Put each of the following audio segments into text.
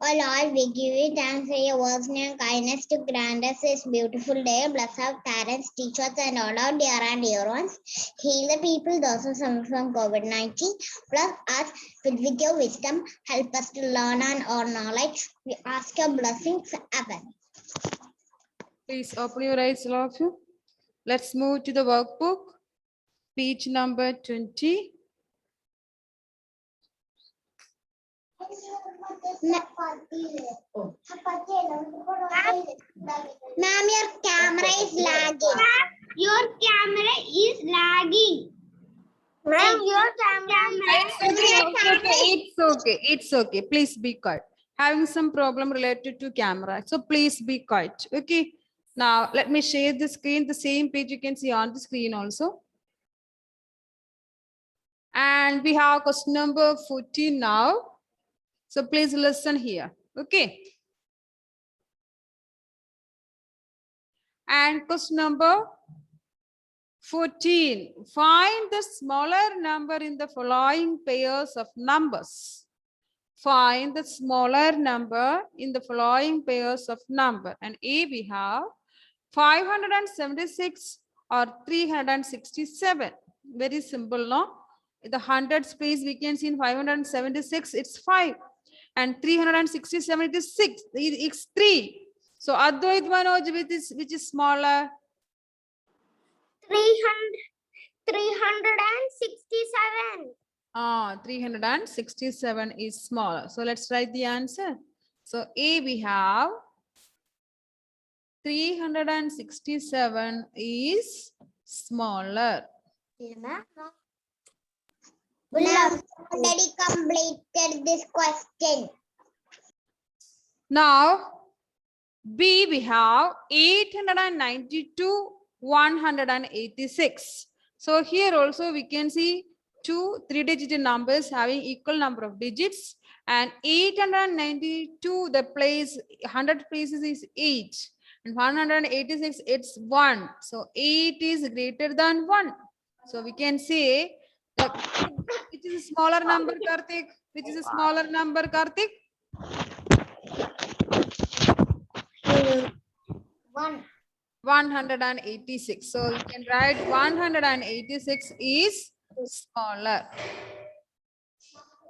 O Lord, we give you thanks for your works and kindness to grant us this beautiful day. Bless our parents, teachers, and all our dear and dear ones. Heal the people, those who suffer from COVID-19. Bless us with your wisdom. Help us to learn and earn knowledge. We ask your blessings ever. Please open your eyes, all of you. Let's move to the workbook. Page number 20. Ma'am, your camera is lagging. Your camera is lagging. Ma'am, your It's okay. Please be quiet. Having some problem related to camera. So please be quiet. Okay. Now let me share the screen. The same page you can see on the screen also. And we have question number 14 now. So please listen here. Okay. And question number 14. Find the smaller number in the following pairs of numbers. Find the smaller number in the following pairs of number. And A, we have 576 or 367. Very simple, no? In the hundreds place, we can see in 576, it's 5. And 367, it is 6. It's 3. So Advait Manoj, which is smaller? 367. 367 is smaller. So let's write the answer. So A, we have 367 is smaller. We have already completed this question. Now, B, we have 892, 186. So here also we can see two 3-digit numbers having equal number of digits, and 892, the place 100 places is 8, and 186 it's 1. So 8 is greater than 1. So we can say that which is a smaller number, Karthik? Which is a smaller number, Karthik? 186. So you can write 186 is smaller.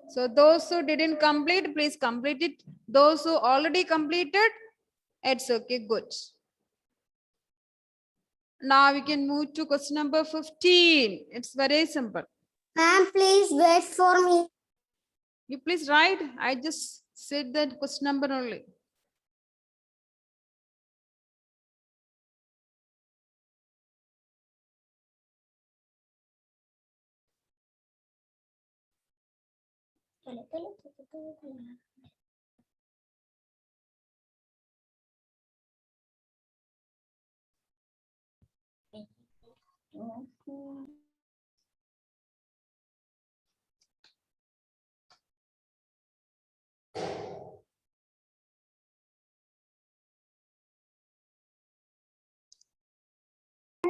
So those who didn't complete, please complete it. Those who already completed, it's okay, good. Now we can move to question number 15. It's very simple. Ma'am, please wait for me. You please write. I just said that question number only.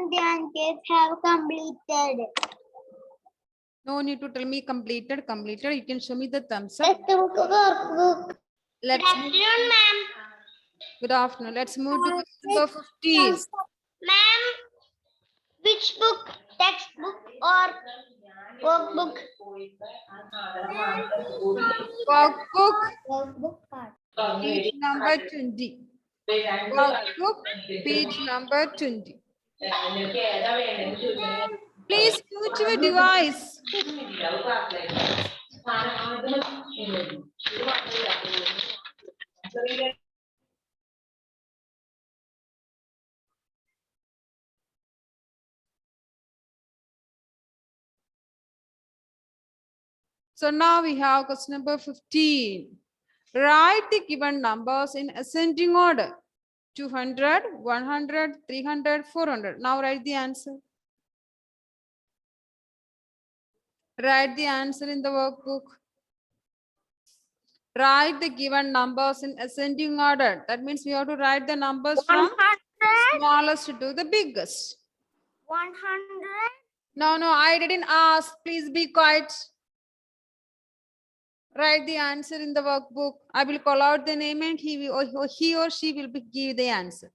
The answers have completed. No need to tell me completed. You can show me the thumbs up. Good afternoon, ma'am. Good afternoon. Let's move to question number 15. Ma'am, which book, textbook or workbook? Workbook, Workbook part. page number 20. Workbook, page number 20. Please mute your device. So now we have question number 15. Write the given numbers in ascending order. 200, 100, 300, 400. Now write the answer. Write the answer in the workbook. Write the given numbers in ascending order. That means we have to write the numbers from 100. smallest to the biggest. 100. No, I didn't ask. Please be quiet. Write the answer in the workbook. I will call out the name and he or she will give the answer.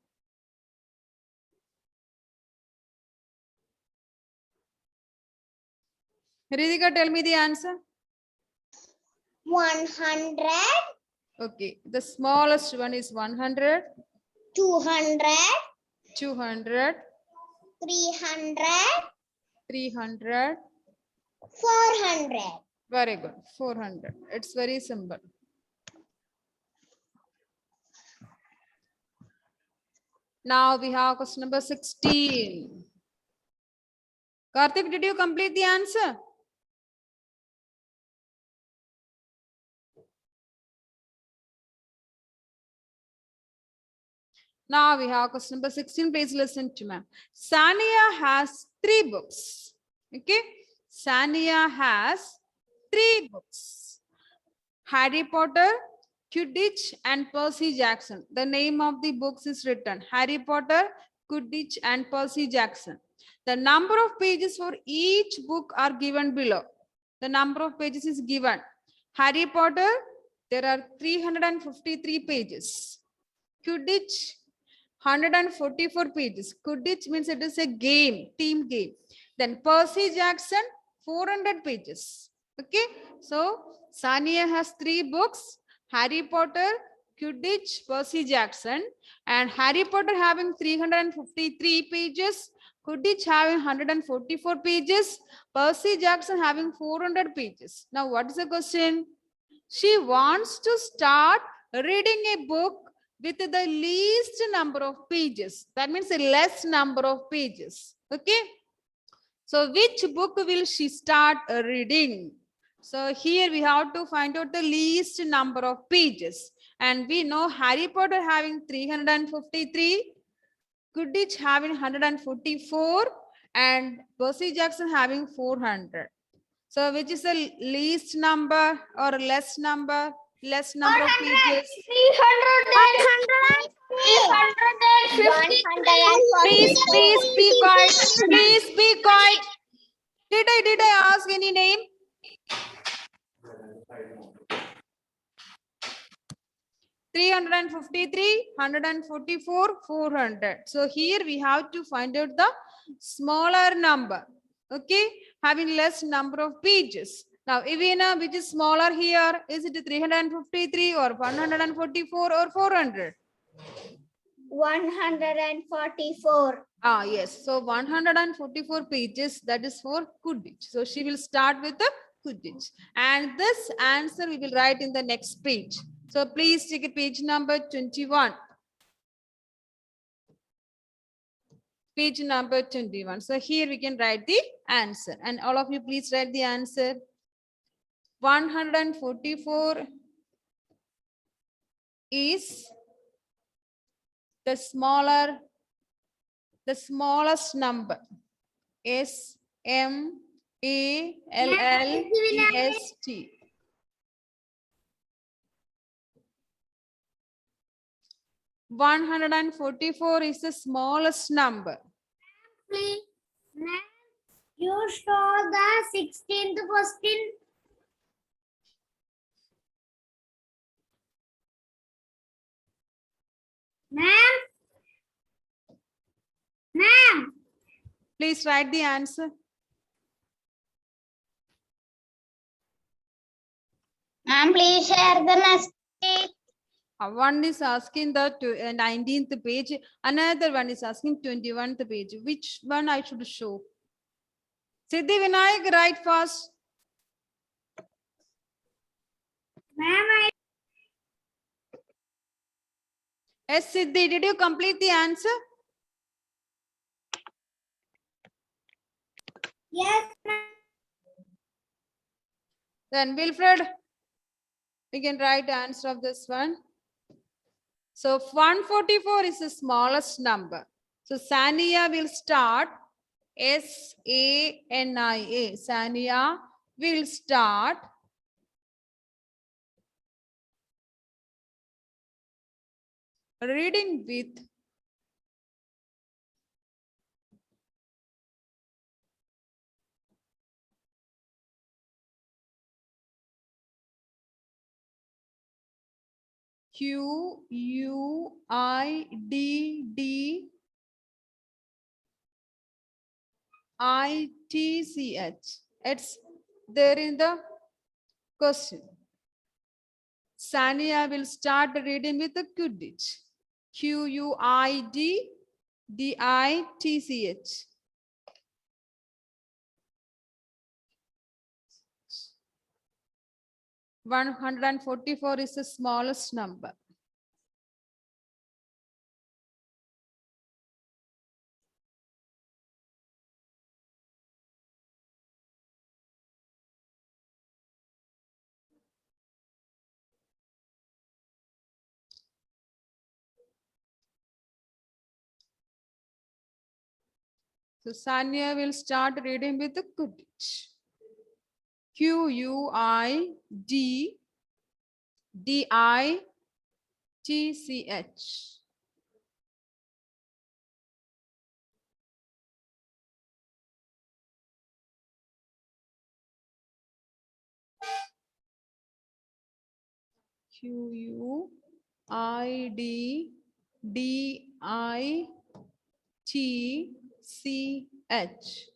Ritika, tell me the answer. 100. Okay, the smallest one is 100. 200. 200. 300. 300. 400. Very good. 400. It's very simple. Now we have question number 16. Karthik, did you complete the answer? Now we have question number 16. Please listen to me. Sania has 3 books. Okay. Sania has 3 books. Harry Potter, Quidditch, and Percy Jackson. The name of the books is written. Harry Potter, Quidditch, and Percy Jackson. The number of pages for each book are given below. The number of pages is given. Harry Potter, there are 353 pages. Quidditch, 144 pages. Quidditch means it is a game, team game. Then Percy Jackson, 400 pages. Okay, so Sania has 3 books: Harry Potter, Quidditch, Percy Jackson. And Harry Potter having 353 pages, Quidditch having 144 pages, Percy Jackson having 400 pages. Now, what is the question? She wants to start reading a book with the least number of pages. That means a less number of pages. Okay. So which book will she start reading? So here we have to find out the least number of pages. And we know Harry Potter having 353, Quidditch having 144, and Percy Jackson having 400. So which is the least number or less number? Less number of pages. 350. Please be quiet. Please be quiet. Did I ask any name? Three 144, 400. So here we have to find out the smaller number. Okay, having less number of pages. Now, Ivina, which is smaller here? Is it 353 or 144 or 400? 144. Ah, yes. So 144 pages, that is for Quidditch. So she will start with the Quidditch. And this answer we will write in the next page. So please take a page number 21. Page number 21. So here we can write the answer. And all of you please write the answer. 144 is the smallest number. SMALLEST. One 144 is the smallest number. Please, you show the 16th question. Ma'am. Ma'am. Please write the answer. Ma'am, please share the next page. One is asking the 19th page. Another one is asking 21st page. Which one I should show? Siddhi Vinayak, write fast. Ma'am, Yes, Siddhi, did you complete the answer? yes, Then Wilfred, we can write the answer of this one. So 144 is the smallest number. So Sania will start SANIA. Sania will start reading with Q U I D D I T C H. It's there in the question. Sania will start reading with the Quidditch. Q U I D D I T C H. $144 is the smallest number. So Sanya will start reading with the Quidditch. Q U I D D I T C H. Q U I D D I T C H.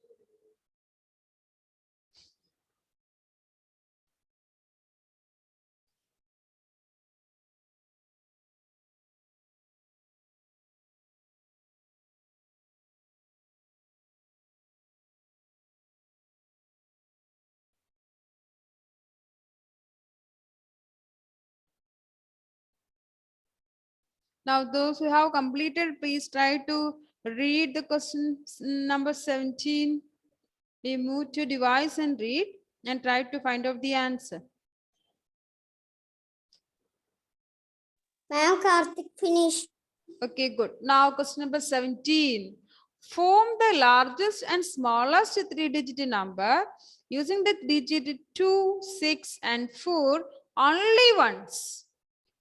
Now, those who have completed, please try to read the question number 17. We move to device and read and try to find out the answer. Ma'am, Karthik finished. Okay, good. Now, question number 17. Form the largest and smallest three-digit number using the digit 2, 6, and 4 only once.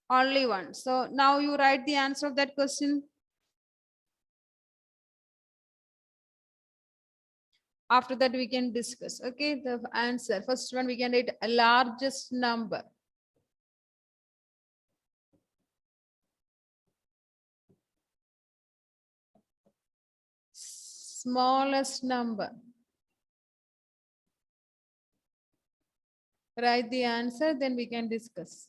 Only once. So now you write the answer of that question. After that, we can discuss. Okay, the answer. First one, we can write a largest number. Smallest number. Write the answer, then we can discuss.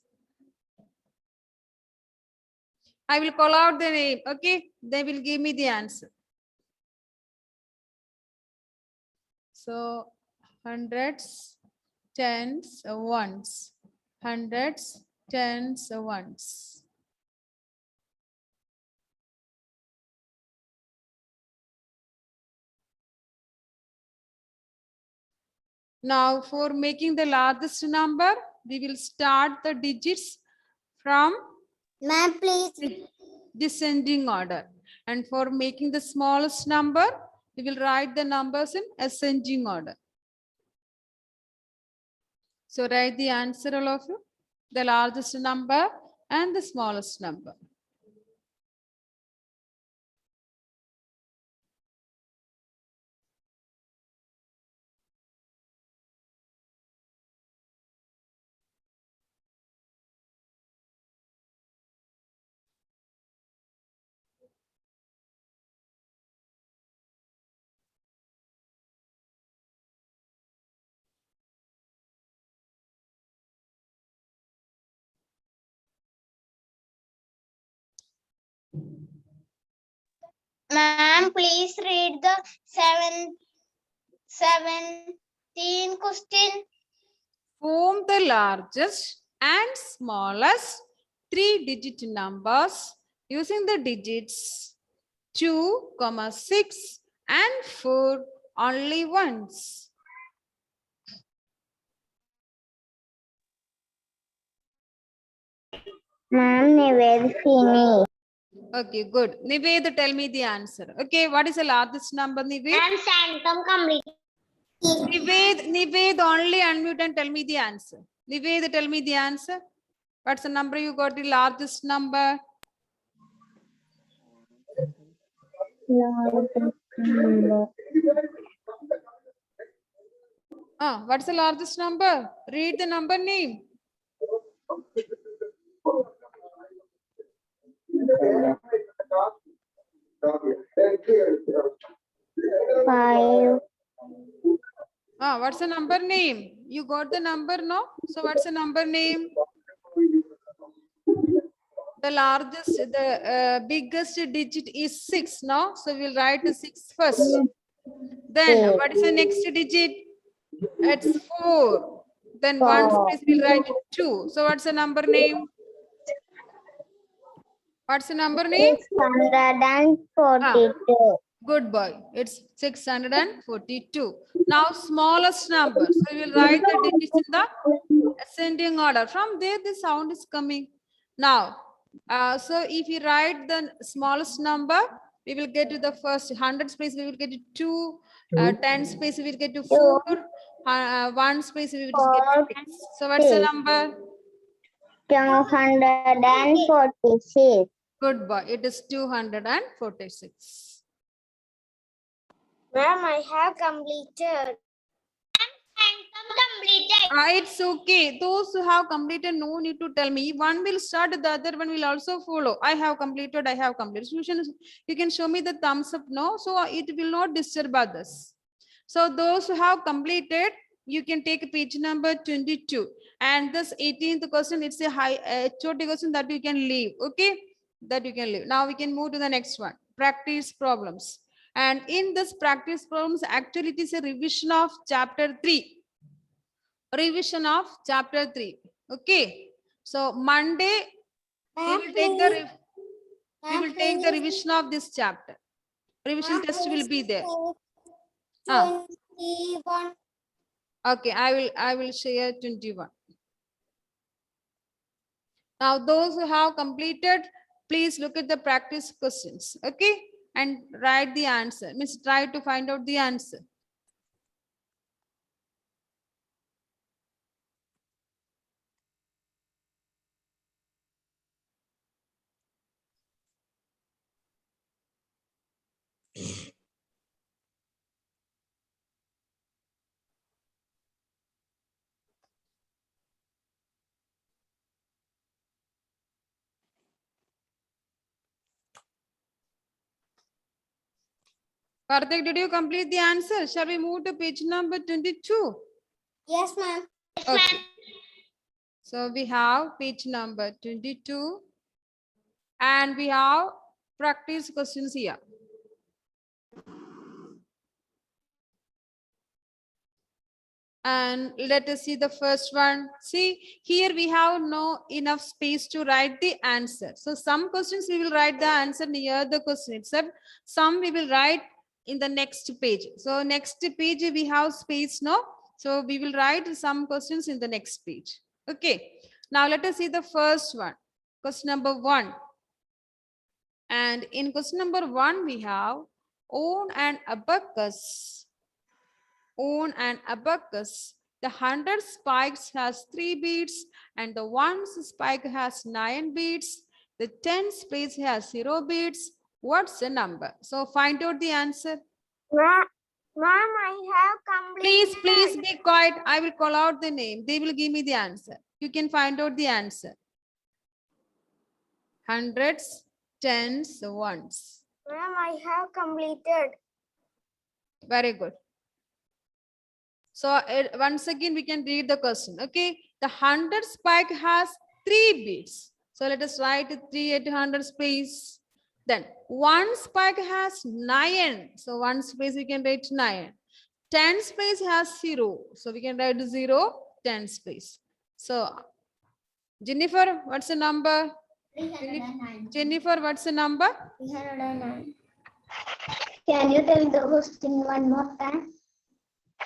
I will call out the name. Okay, they will give me the answer. So hundreds, tens, ones, hundreds, tens, ones. Now for making the largest number, we will start the digits from Ma'am, please. descending order. And for making the smallest number, we will write the numbers in ascending order. So write the answer, all of you, the largest number and the smallest number. Ma'am, please read the 17 question. Form the largest and smallest three-digit numbers using the digits 2, 6 and 4 only once. Ma'am, Nived finished. Okay, good. Nived, tell me the answer. Okay, what is the largest number, Nived? Ma'am, Sanctum complete. Nived, only unmute and tell me the answer. Nived, tell me the answer. What's the number you got, the largest number? What's the largest number? Read the number name. Five. What's the number name? You got the number, no? So what's the number name? The largest, the biggest digit is 6, no? So we'll write 6 first. Then what is the next digit? It's 4. Then one space we'll write 2. So what's the number name? What's the number name? 642. Good boy. It's 642. Now smallest number. So we will write the digits in the ascending order. From there the sound is coming. Now, so if you write the smallest number, we will get to the first 100 space, we will get to 2, 10 space, we will get to 4, 1 space, we will get to 6. So what's the number? 246. Good boy. It is 246. Ma'am, I have completed. It's okay. Those who have completed, no need to tell me. One will start, the other one will also follow. I have completed, I have completed. You can show me the thumbs up, no? So it will not disturb others. So those who have completed, you can take page number 22. And this 18th question, it's a high HOD question that you can leave. Okay, that you can leave. Now we can move to the next one. Practice problems. And in this practice problems, actually it is a revision of chapter 3. Revision of chapter 3. Okay. So Monday we will take the revision of this chapter. Revision test will be there. 21. Okay, I will share 21. Now those who have completed, please look at the practice questions. Okay, and write the answer. Means try to find out the answer. Karthik, did you complete the answer? Shall we move to page number 22? Yes, ma'am. Okay. So we have page number 22 and we have practice questions here. And let us see the first one. See, here we have no enough space to write the answer. So some questions we will write the answer near the question itself. Some we will write in the next page. So next page we have space, no? So we will write some questions in the next page. Okay. Now let us see the first one. Question number 1. And in question number 1, we have own an abacus. Own an abacus. The 100 spikes has 3 beads and the 1 spike has 9 beads. The 10 space has 0 beads. What's the number? So find out the answer. Ma'am, I have completed. Please be quiet. I will call out the name. They will give me the answer. You can find out the answer. Hundreds, tens, ones. Ma'am, I have completed. Very good. So once again, we can read the question. Okay. The 100 spike has 3 beads. So let us write 3 at 100 space. Then 1 spike has 9. So 1 space we can write 9. 10 space has 0. So we can write 0, 10 space. So Jennifer, what's the number? 309. Jennifer, what's the number? 309. Can you tell the question one more time?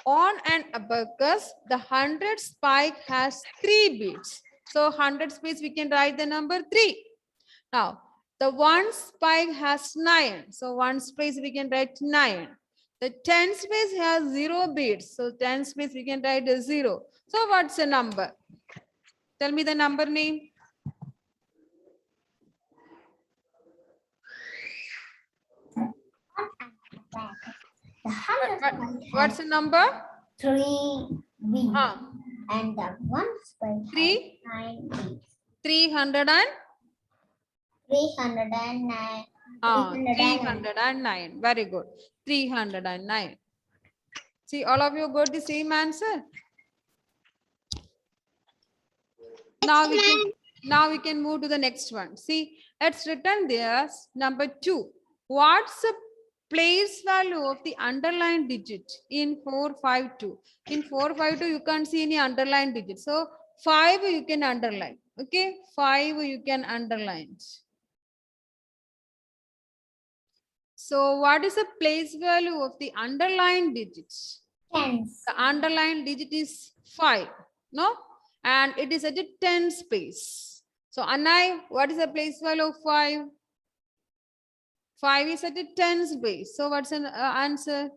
On an abacus, the 100 spike has 3 beads. So 100 space, we can write the number 3. Now, the 1 spike has 9. So 1 space, we can write 9. The 10 space has 0 beads. So 10 space, we can write a 0. So what's the number? Tell me the number name. What's the number? 3 beads. Uh, And the 1 spike 3? 9 beads. 309. 309. 309. Very good. 309. See, all of you got the same answer. Now we can move to the next one. See, it's written there, number 2. What's the place value of the underlined digit in 452? In 452, you can't see any underlined digit. So 5 you can underline. Okay, 5 you can underline. So what is the place value of the underlined digits? Tens. The underlined digit is 5, no? And it is at a 10 space. So Anai, what is the place value of 5? 5 is at a 10 space. So what's an answer?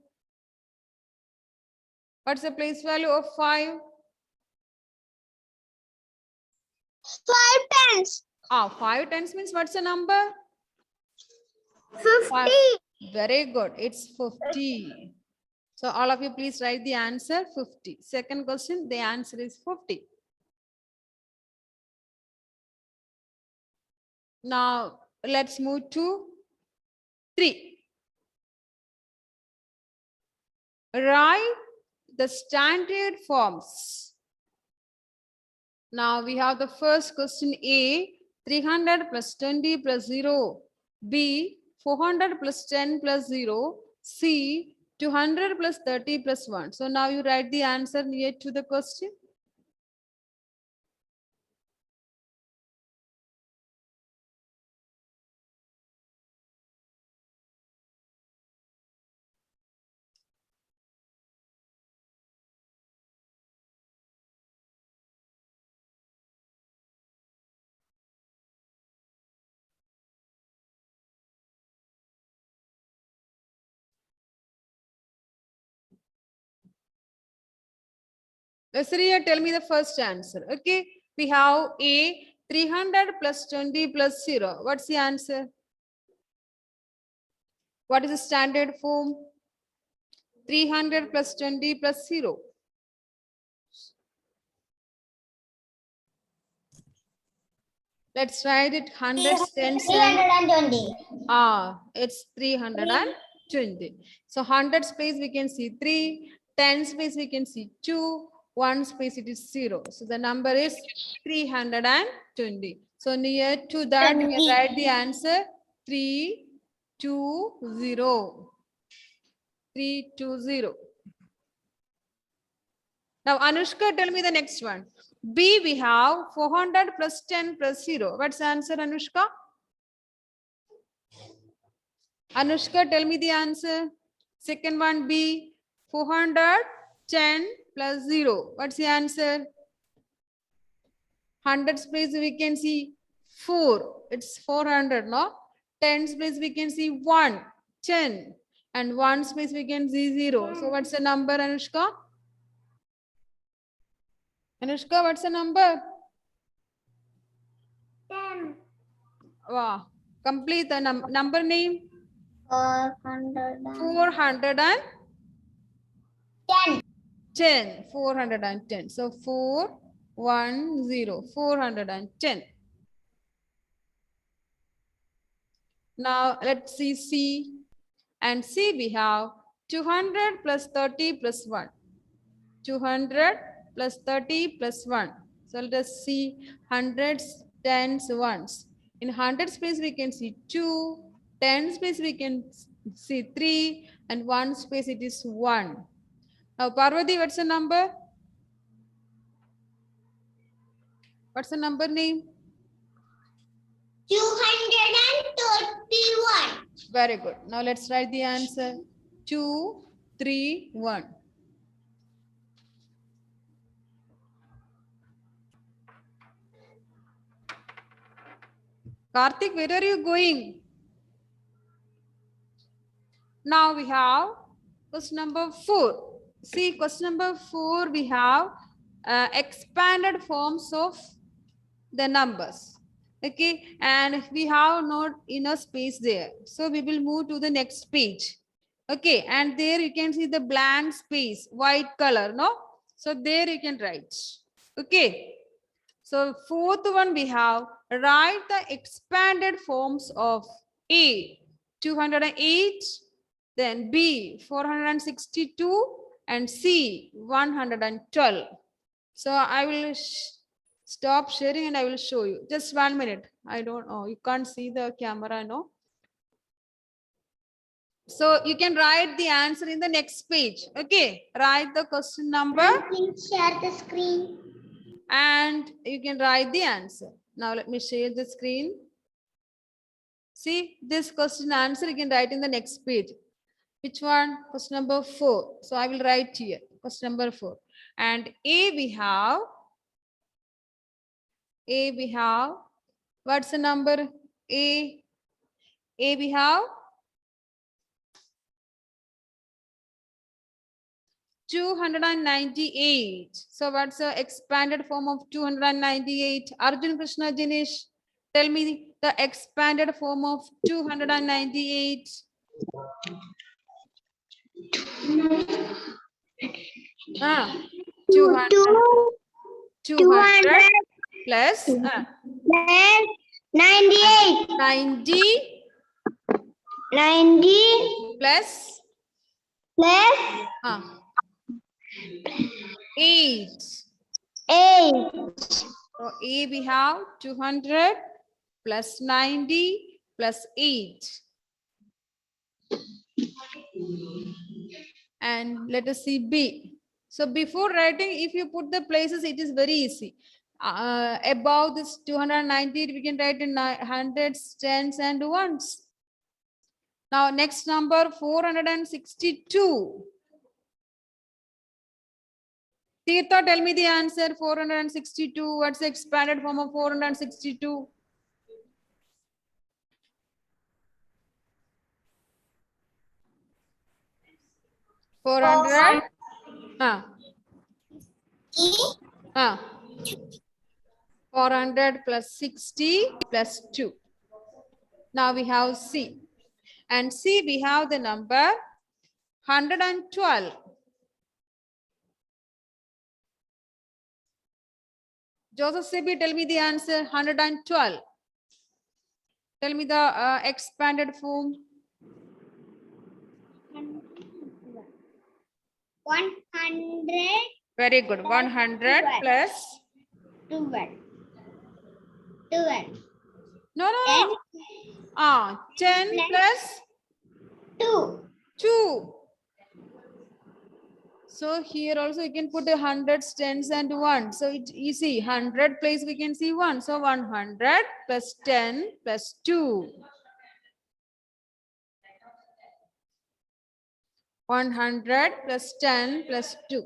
What's the place value of 5? 5 tens. 5 tens means what's the number? 50. Very good. It's 50. So all of you please write the answer 50. Second question, the answer is 50. Now let's move to 3. Write the standard forms. Now we have the first question A, 300 plus 20 plus 0. B, 400 plus 10 plus 0. C, 200 plus 30 plus 1. So now you write the answer near to the question. Nasriya, tell me the first answer. Okay, we have A, 300 plus 20 plus 0. What's the answer? What is the standard form? 300 plus 20 plus 0. Let's write it 100, 10s, 320. It's 320. So 100 space we can see 3, 10 space we can see 2, 1 space it is 0. So the number is 320. So near to that we can write the answer 320. 320. Now Anushka, tell me the next one. B, we have 400 plus 10 plus 0. What's the answer, Anushka? Anushka, tell me the answer. Second one, B, 410 plus 0. What's the answer? 100 space we can see 4. It's 400, no? 10 space we can see 1, 10. And 1 space we can see 0. So what's the number, Anushka? Anushka, what's the number? 10. Wow. Complete the number name. 410. 410. So 410. 410. Now let's see C. And C we have 200 plus 30 plus 1. 200 plus 30 plus 1. So let us see hundreds, tens, ones. In 100 space we can see 2, 10 space we can see 3, and 1 space it is 1. Now Parvati, what's the number? What's the number name? 231. Very good. Now let's write the answer. 231. Karthik, where are you going? Now we have question number 4. See, question number 4, we have expanded forms of the numbers. Okay, and we have not enough space there. So we will move to the next page. Okay, and there you can see the blank space, white color, no? So there you can write. Okay. So fourth one we have, write the expanded forms of A, 208, then B, 462, and C, 112. So I will stop sharing and I will show you. Just 1 minute. I don't know. You can't see the camera, no? So you can write the answer in the next page. Okay. Write the question number. Please share the screen. And you can write the answer. Now let me share the screen. See this question answer you can write in the next page. Which one? Question number 4. So I will write here. Question number 4. And A we have. What's the number? A we have 298. So what's the expanded form of 298? Arjun Krishna Jinesh, tell me the expanded form of 298. Ah, 200 plus 98. 90 plus 8. 8. So A we have 200 plus 90 plus 8. And let us see B. So before writing, if you put the places, it is very easy. Above this 290, we can write in hundreds, tens, and ones. Now next number 462. Tirtha, tell me the answer. 462. What's the expanded form of 462? Four hundred. 400 plus 60 plus 2. Now we have C. And C we have the number 112. Joseph Sebi, tell me the answer. 112. Tell me the expanded form. 100. Very good. 100 plus 12. no. 10 plus 2. 2. So here also you can put the hundreds, tens, and 1. So it's easy. 100 place we can see 1. So 100 plus 10 plus 2. 100 plus 10 plus 2.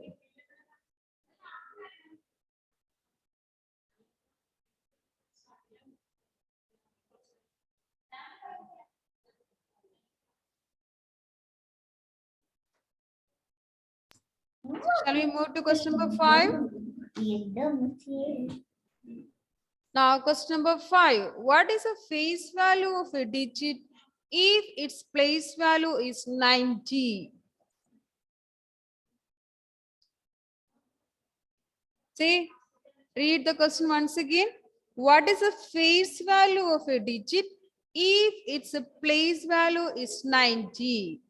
Shall we move to question number 5? Now question number 5. What is the face value of a digit if its place value is 90? See, read the question once again. What is the face value of a digit if its place value is 90?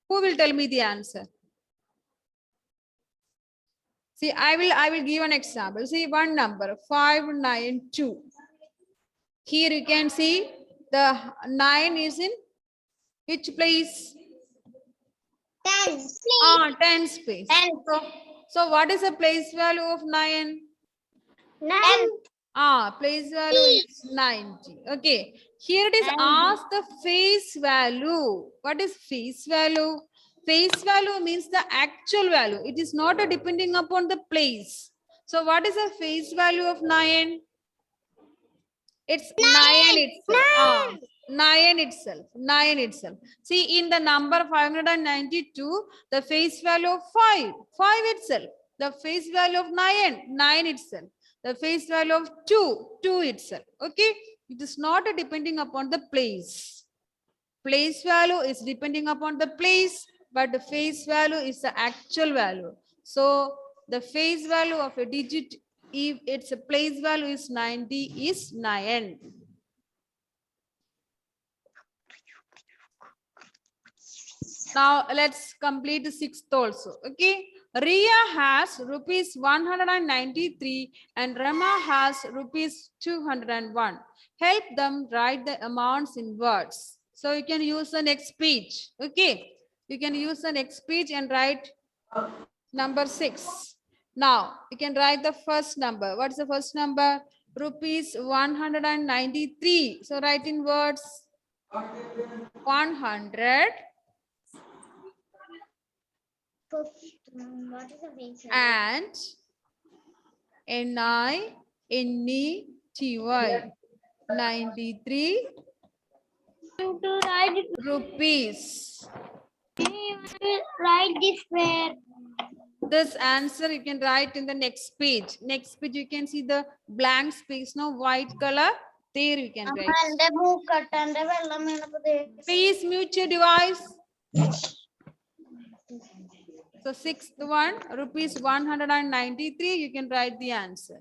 Who will tell me the answer? See, I will give an example. See, one number 592. Here you can see the 9 is in which place? 10. Tens place. 10. So what is the place value of 9? 9. Place value is 90. Okay. Here it is asked the face value. What is face value? Face value means the actual value. It is not depending upon the place. So what is the face value of 9? It's 9 itself. 9 itself. 9 itself. See, in the number 592, the face value of 5 itself. The face value of 9 itself. The face value of 2 itself. Okay. It is not depending upon the place. Place value is depending upon the place, but the face value is the actual value. So the face value of a digit if its place value is 90 is 9. Now let's complete the 6th also. Okay. Ria has rupees 193 and Rama has rupees 201. Help them write the amounts in words. So you can use the next page. Okay. You can use the next page and write number 6. Now you can write the first number. What's the first number? Rupees 193. So write in words 100. What is the base? And NINETY 93 To write, rupees. write this where. This answer you can write in the next page. Next page you can see the blank space, no white color. There you can write. Please mute your device. So 6th one, rupees 193, you can write the answer.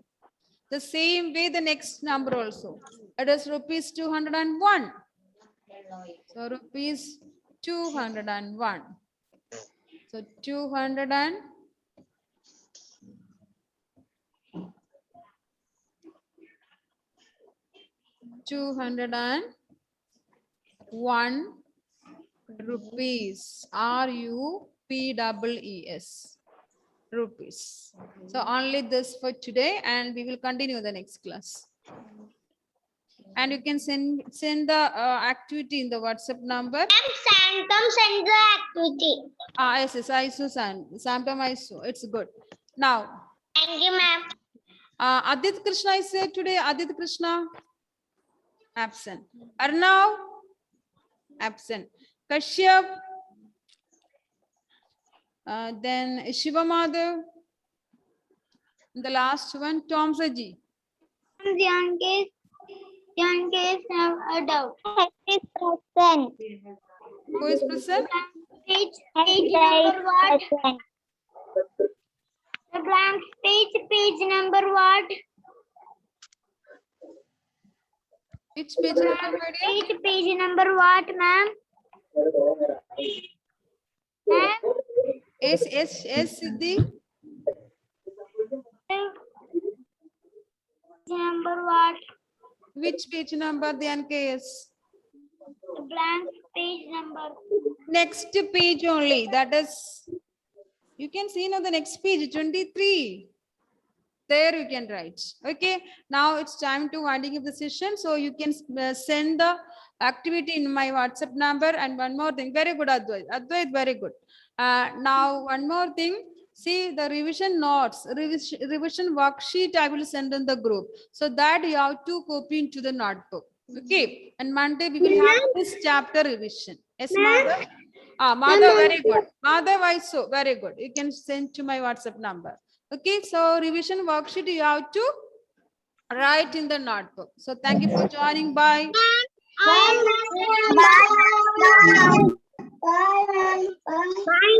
The same way the next number also. It is rupees 201. So rupees 201. So 201. Rupees. RUPEES. Rupees. So only this for today, and we will continue the next class. And you can send the activity in the WhatsApp number. Sanctum send the activity. Yes, I saw Sanctum I saw. It's good. Now, Thank you, ma'am. Adit Krishna is there today. Adit Krishna absent. Arnav absent. Kashyap. Then Shiva Madhav. The last one, Tom Saji. Yankees have a doubt. Is present. Who is present? Page number what? The blank page number what? Which page number, my dear? Page number what, ma'am? Ma'am? S Siddhi. Number what? Which page number, the NKS? The blank page number. Next page only. That is, you can see now the next page, 23. There you can write. Okay. Now it's time to winding up the session. So you can send the activity in my WhatsApp number. And one more thing. Very good, Advait. Advait, very good. Now one more thing. See the revision notes, revision worksheet I will send in the group. So that you have to copy into the notebook. Okay. And Monday we will have this chapter revision. Yes, Madhav? Madhav, very good. Madhav, I saw. Very good. You can send to my WhatsApp number. Okay. So revision worksheet you have to write in the notebook. So thank you for joining. Bye. Bye. Bye. Bye. Bye.